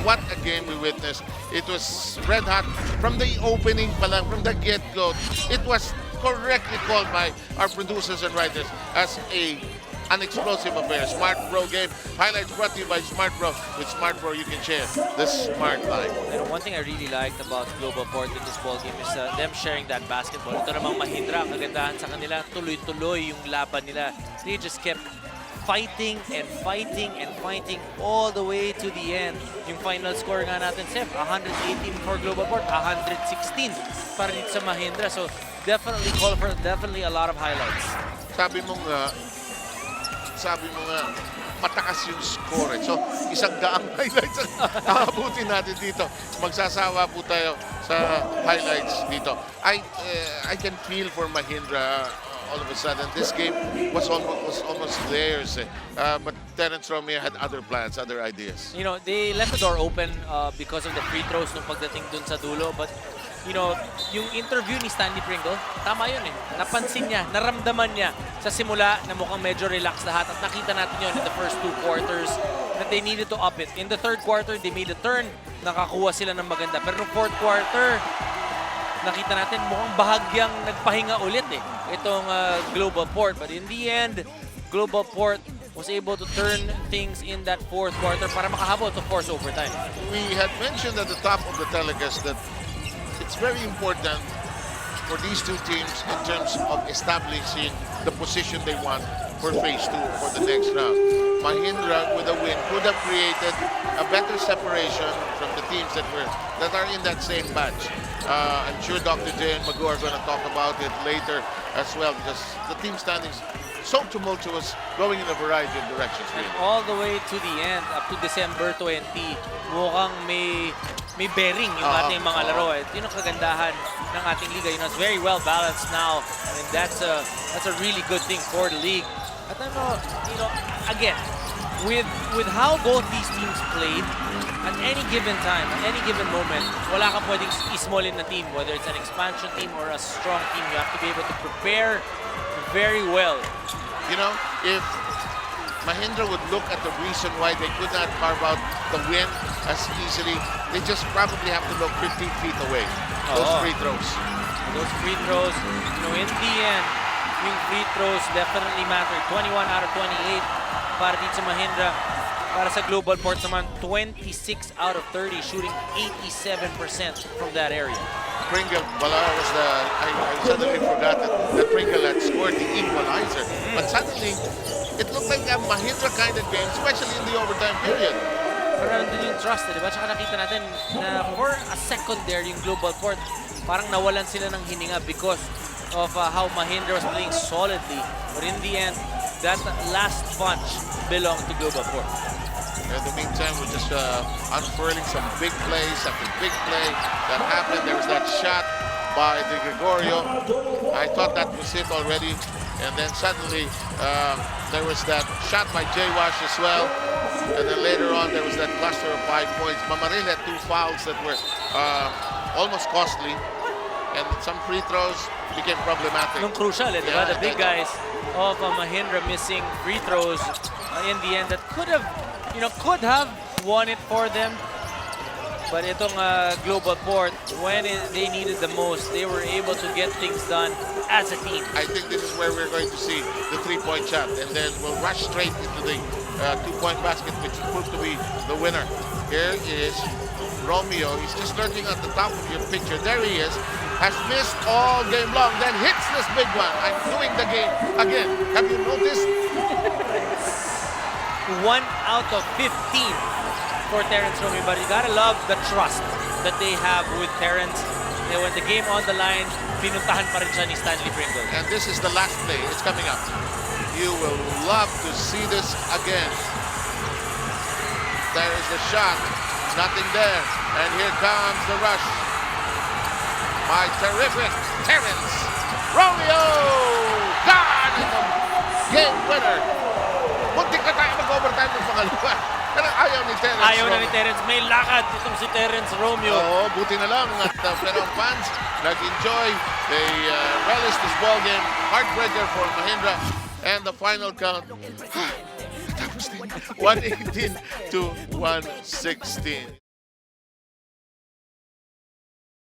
what a game we witnessed. It was red hot from the opening pa lang, from the get-go. It was correctly called by our producers and writers as an explosive affair. Smart Pro game. Highlights brought to you by Smart Pro. With Smart Pro, you can share the smart life. And one thing I really liked about GlobalPort in this ball game is them sharing that basketball. Ito namang Mahindra, ang kagandahan sa kanila, tuloy-tuloy yung laban nila. They just kept fighting and fighting and fighting all the way to the end. Yung final score nga natin, Seth, 118 for GlobalPort, 116 para dito sa Mahindra. So definitely call for definitely a lot of highlights. Sabi mo nga, matakas yung score. So, isang daang highlights ang aabutin natin dito. Magsasawa po tayo sa highlights dito. I can feel for Mahindra all of a sudden. This game was almost theirs. But Terence Romeo had other plans, other ideas. You know, they left the door open because of the free throws nung pagdating dun sa dulo. But you know, yung interview ni Stanley Pringle, tama yun eh. Napansin niya, naramdaman niya sa simula na mukhang medyo relax lahat. At nakita natin yun in the first 2 quarters that they needed to up it. In the 3rd quarter, they made a turn. Nakakuha sila ng maganda. Pero no 4th quarter, nakita natin mukhang bahagyang nagpahinga ulit eh. Itong GlobalPort. But in the end, GlobalPort was able to turn things in that 4th quarter para makahabol to force overtime. We had mentioned at the top of the telecast that it's very important for these two teams in terms of establishing the position they want for phase 2 for the next round. Mahindra with a win could have created a better separation from the teams that are in that same batch. I'm sure Dr. J and Magu are going to talk about it later as well because the team standings so tumultuous, going in a variety of directions. And all the way to the end, up to December 20, mukhang may bearing yung ating mga laro. Yun ang kagandahan ng ating liga. You know, it's very well balanced now. I mean, that's a really good thing for the league. At ano, you know, again, with how both these teams played, at any given time, at any given moment, wala kang pwedeng ismolin na team, whether it's an expansion team or a strong team. You have to be able to prepare very well. You know, if Mahindra would look at the reason why they could not carve out the win as easily, they just probably have to look 15 feet away. Those free throws. Those free throws, you know, in the end, yung free throws definitely matter. 21 out of 28 para dito sa Mahindra. Para sa GlobalPort naman, 26 out of 30, shooting 87% from that area. Pringle, was I suddenly forgot that Pringle had scored the equalizer. But suddenly, it looked like a Mahindra kind of game, especially in the overtime period. Pero nandun yung trust, di ba? Tsaka nakita natin na for a second there, yung GlobalPort, parang nawalan sila ng hininga because of how Mahindra was playing solidly. But in the end, that last punch belonged to GlobalPort. In the meantime, we're just unfurling some big plays after big play that happened. There was that shot by the Gregorio. I thought that was it already. And then suddenly, there was that shot by Jay Wash as well. And then later on, there was that cluster of 5 points. Mamaril had 2 fouls that were almost costly. And some free throws became problematic. Nung crucial, di ba? The big guys of Mahindra missing free throws in the end that could have won it for them. But itong GlobalPort, when they needed the most, they were able to get things done as a team. I think this is where we're going to see the 3-point shot. And then we'll rush straight into the 2-point basket, which proved to be the winner. Here is Romeo. He's just lurking at the top of your picture. There he is. Has missed all game long, then hits this big one. I'm doing the game again. Have you noticed? 1 out of 15 for Terence Romeo, but you gotta love the trust that they have with Terence. And when the game on the line, pinuntahan pa rin siya ni Stanley Pringle. And this is the last play. It's coming up. You will love to see this again. There is the shot. Nothing there. And here comes the rush. My terrific Terence Romeo! Gone! Game winner! Muntik na tayo mag-overtime ng pangalawa. Pero ayaw ni Terence. Ayaw na ni Terence. May lakad itong si Terence Romeo. Oo, buti na lang. At, pero ang fans nag-enjoy. They relished this ball game. Heartbreaker for Mahindra. And the final count, 118 to 116.